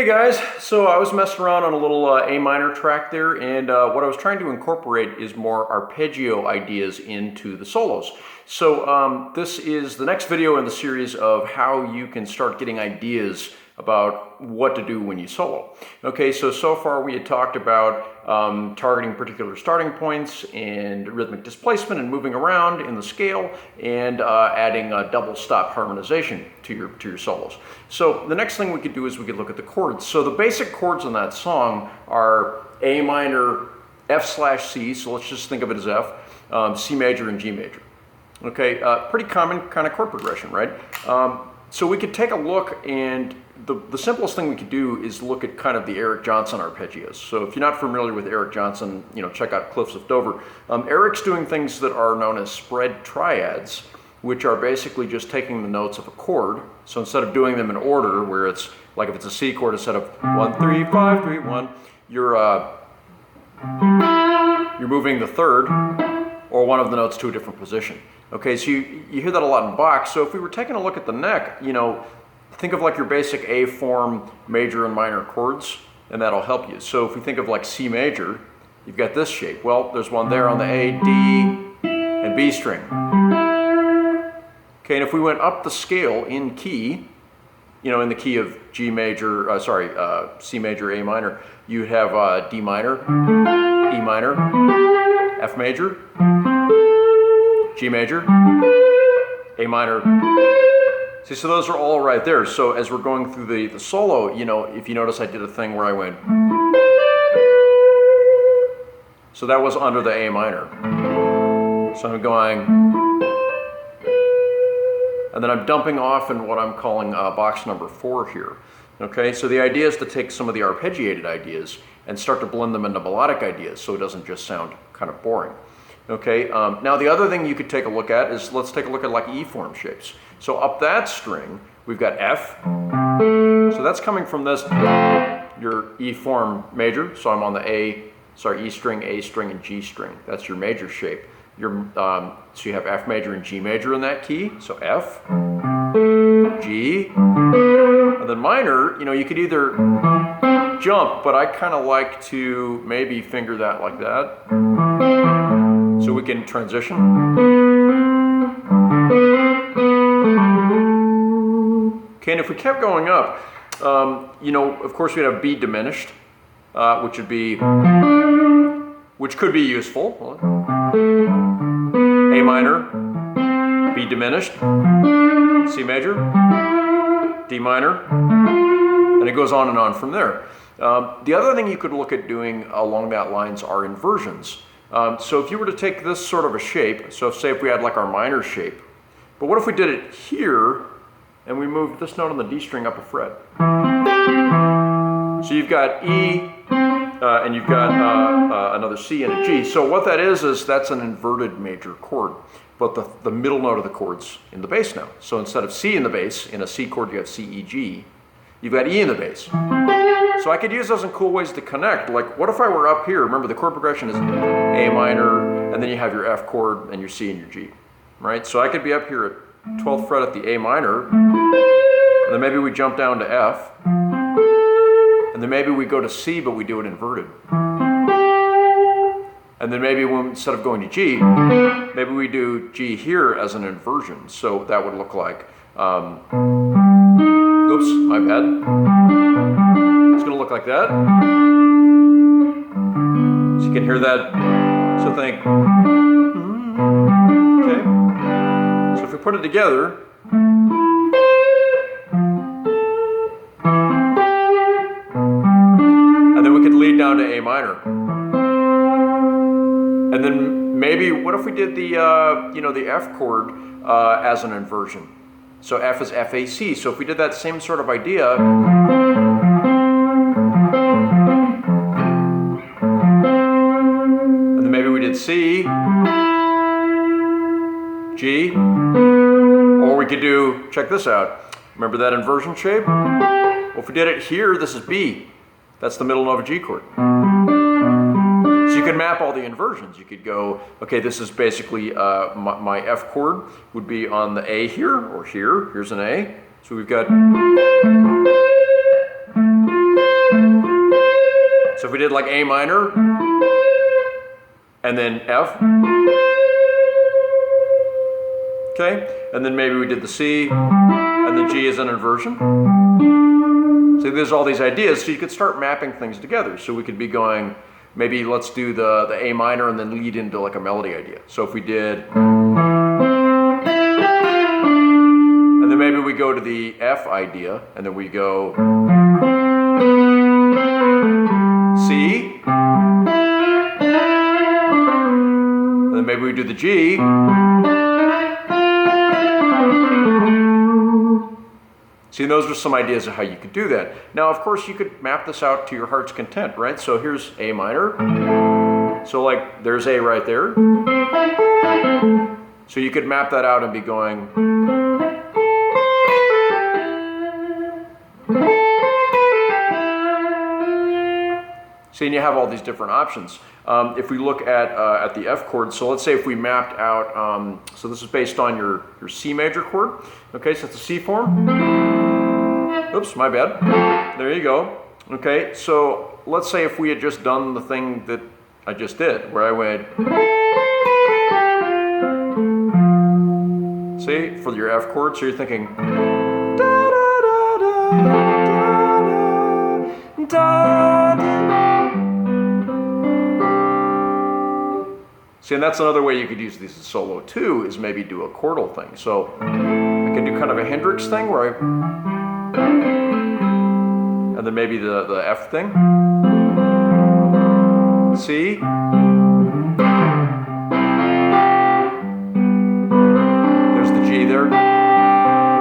guys, so I was messing around on a little A minor track there, and what I was trying to incorporate is more arpeggio ideas into the solos. So this is the next video in the series of how you can start getting ideas about what to do when you solo. Okay, so far we had talked about targeting particular starting points and rhythmic displacement and moving around in the scale and adding a double stop harmonization to your solos. So the next thing we could do is we could look at the chords. So the basic chords on that song are A minor, F/C, so let's just think of it as F, C major and G major. Okay, pretty common kind of chord progression, right? So we could take a look, and the simplest thing we could do is look at kind of the Eric Johnson arpeggios. So if you're not familiar with Eric Johnson, check out Cliffs of Dover. Eric's doing things that are known as spread triads, which are basically just taking the notes of a chord. So instead of doing them in order, where it's like if it's a C chord, instead of 1, 3, 5, 3, 1, you're moving the third or one of the notes to a different position. Okay, so you hear that a lot in Bach. So if we were taking a look at the neck, think of like your basic A form major and minor chords, and that'll help you. So if we think of like C major, you've got this shape. Well, there's one there on the A, D, and B string. Okay, and if we went up the scale in key, in the key of G major, C major, A minor, you'd have D minor, E minor, F major, G major, A minor. See, so those are all right there. So as we're going through the solo, if you notice I did a thing where I went. So that was under the A minor. So I'm going, and then I'm dumping off in what I'm calling box number 4 here. Okay, so the idea is to take some of the arpeggiated ideas and start to blend them into melodic ideas so it doesn't just sound kind of boring. Okay, now the other thing you could take a look at is, let's take a look at like E form shapes. So up that string, we've got F. So that's coming from this, your E form major. So I'm on the E string, A string, and G string. That's your major shape. So you have F major and G major in that key. So F, G, and then minor, you could either jump, but I kind of like to maybe finger that like that. So we can transition. Okay, and if we kept going up, of course we'd have B diminished, which could be useful. A minor, B diminished, C major, D minor, and it goes on and on from there. The other thing you could look at doing along that lines are inversions. So if you were to take this sort of a shape, so say if we had like our minor shape, but what if we did it here and we moved this note on the D string up a fret? So you've got E and you've got another C and a G. So what that is that's an inverted major chord, but the middle note of the chord's in the bass now. So instead of C in the bass, in a C chord you have C, E, G, you've got E in the bass. So I could use those in cool ways to connect. Like, what if I were up here? Remember, the chord progression is A minor, and then you have your F chord, and your C and your G, right? So I could be up here at 12th fret at the A minor, and then maybe we jump down to F, and then maybe we go to C, but we do it inverted. And then maybe instead of going to G, maybe we do G here as an inversion. So that would look like, oops, my bad. It's going to look like that. So you can hear that. So think. Okay. So if we put it together. And then we could lead down to A minor. And then maybe, what if we did the F chord as an inversion? So F is F-A-C. So if we did that same sort of idea, and then maybe we did C, G, or we could do, check this out. Remember that inversion shape? Well, if we did it here, this is B. That's the middle note of a G chord. So you could map all the inversions. You could go, okay, this is basically my F chord would be on the A here or here. Here's an A. So we've got did like A minor, and then F. Okay, and then maybe we did the C, and the G is an inversion. So there's all these ideas, so you could start mapping things together. So we could be going, maybe let's do the A minor and then lead into like a melody idea. So if we did, and then maybe we go to the F idea, and then we go C, and then maybe we do the G, see, those are some ideas of how you could do that. Now, of course, you could map this out to your heart's content, right? So here's A minor. So like, there's A right there. So you could map that out and be going. See, and you have all these different options. If we look at the F chord, so let's say if we mapped out, so this is based on your C major chord. Okay, so it's a C form. Oops, my bad. There you go. Okay, so let's say if we had just done the thing that I just did, where I went, see, for your F chord, so you're thinking, da da da da da da. See, and that's another way you could use these as solo too, is maybe do a chordal thing. So I can do kind of a Hendrix thing where I, and then maybe the F thing, C, there's the G there.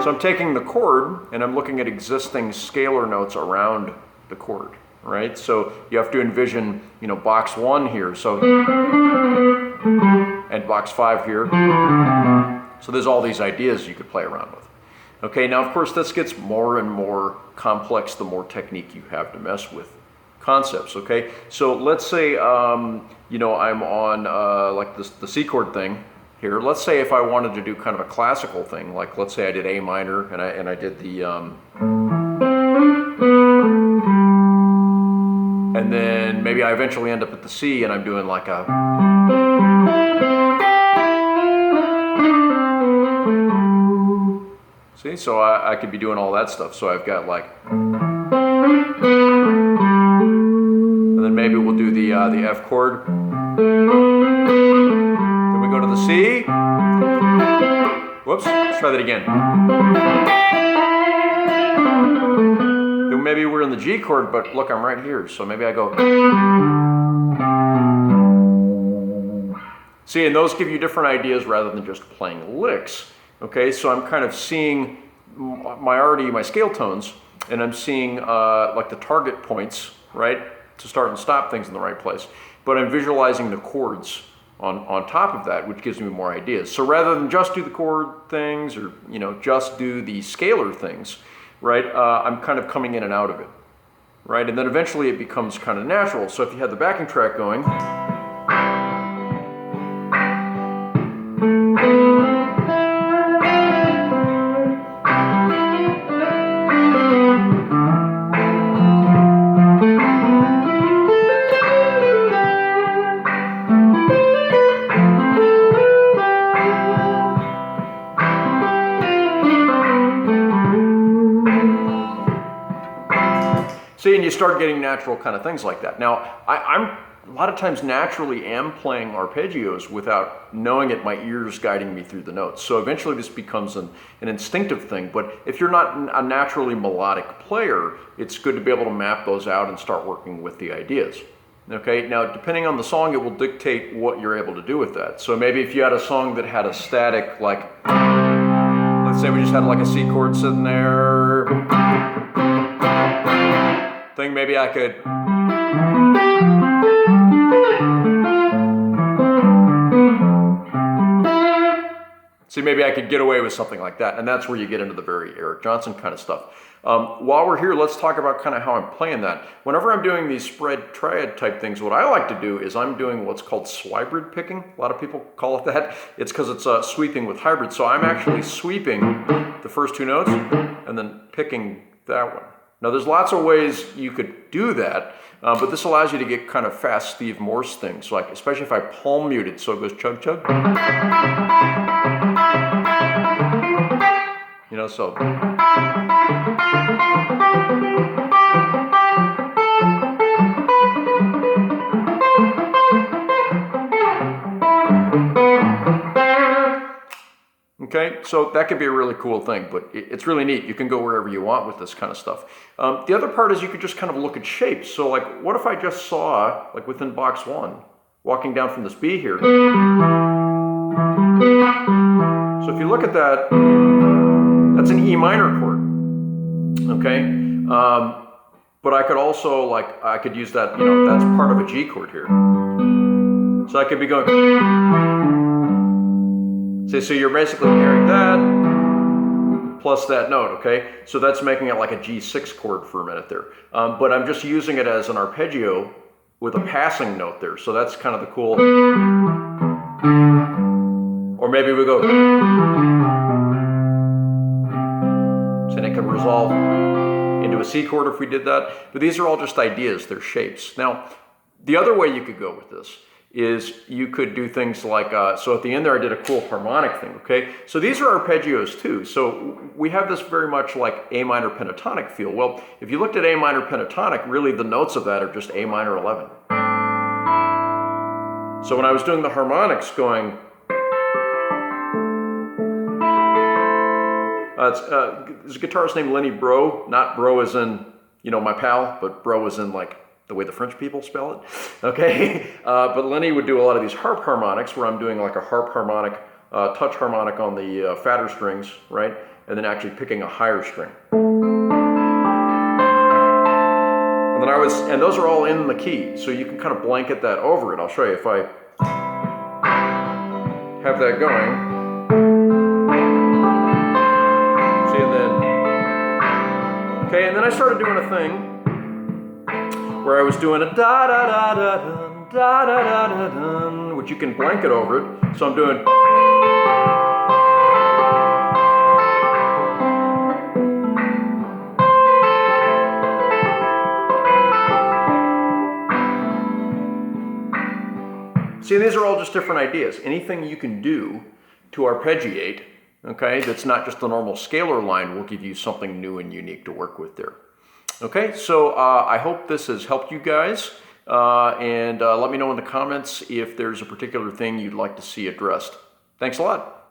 So I'm taking the chord and I'm looking at existing scalar notes around the chord, right? So you have to envision, you know, box 1 here, so, and box 5 here. So there's all these ideas you could play around with. Okay, now of course this gets more and more complex the more technique you have to mess with concepts, okay? So let's say, you know, I'm on like the C chord thing here. Let's say if I wanted to do kind of a classical thing, like let's say I did A minor and I did the, and then maybe I eventually end up at the C and I'm doing like a, see, so I could be doing all that stuff. So I've got like, and then maybe we'll do the F chord. Then we go to the C. Whoops, let's try that again. Then maybe we're in the G chord, but look, I'm right here. So maybe I go. See, and those give you different ideas rather than just playing licks. Okay, so I'm kind of seeing my scale tones, and I'm seeing like the target points, right, to start and stop things in the right place. But I'm visualizing the chords on top of that, which gives me more ideas. So rather than just do the chord things, or you know, just do the scalar things, right, I'm kind of coming in and out of it, right, and then eventually it becomes kind of natural. So if you had the backing track going. See, and you start getting natural kind of things like that. Now, I'm a lot of times naturally am playing arpeggios without knowing it, my ears guiding me through the notes. So eventually this becomes an instinctive thing. But if you're not a naturally melodic player, it's good to be able to map those out and start working with the ideas. Okay, now depending on the song, it will dictate what you're able to do with that. So maybe if you had a song that had a static, like, let's say we just had like a C chord sitting there, thing, maybe I could, see, maybe I could get away with something like that, and that's where you get into the very Eric Johnson kind of stuff. While we're here, let's talk about kind of how I'm playing that. Whenever I'm doing these spread triad type things, what I like to do is I'm doing what's called swybrid picking. A lot of people call it that. It's because it's sweeping with hybrid. So I'm actually sweeping the first 2 notes and then picking that one. Now there's lots of ways you could do that, but this allows you to get kind of fast Steve Morse things, like especially if I palm mute it, so it goes chug chug. You know, so. Okay, so that could be a really cool thing, but it's really neat. You can go wherever you want with this kind of stuff. The other part is you could just kind of look at shapes. So like, what if I just saw, like within box 1, walking down from this B here. So if you look at that, that's an E minor chord, okay? But I could also, like, I could use that, you know, that's part of a G chord here. So I could be going, so you're basically hearing that plus that note, okay? So that's making it like a G6 chord for a minute there. But I'm just using it as an arpeggio with a passing note there. So that's kind of the cool. Or maybe we go. So it could resolve into a C chord if we did that. But these are all just ideas, they're shapes. Now, the other way you could go with this is you could do things like, so at the end there I did a cool harmonic thing, okay? So these are arpeggios too. So we have this very much like A minor pentatonic feel. Well, if you looked at A minor pentatonic, really the notes of that are just A minor 11. So when I was doing the harmonics going, there's a guitarist named Lenny Bro, not Bro as in, you know, my pal, but Bro as in like the way the French people spell it, okay? But Lenny would do a lot of these harp harmonics where I'm doing like a harp harmonic, touch harmonic on the fatter strings, right? And then actually picking a higher string. And then and those are all in the key, so you can kind of blanket that over it. I'll show you if I have that going. See, and then, okay, and then I started doing a thing where I was doing a da da da da dun, da da da da dun, which you can blanket over it. So I'm doing. See, these are all just different ideas. Anything you can do to arpeggiate, okay, that's not just the normal scalar line will give you something new and unique to work with there. Okay, so I hope this has helped you guys, and let me know in the comments if there's a particular thing you'd like to see addressed. Thanks a lot.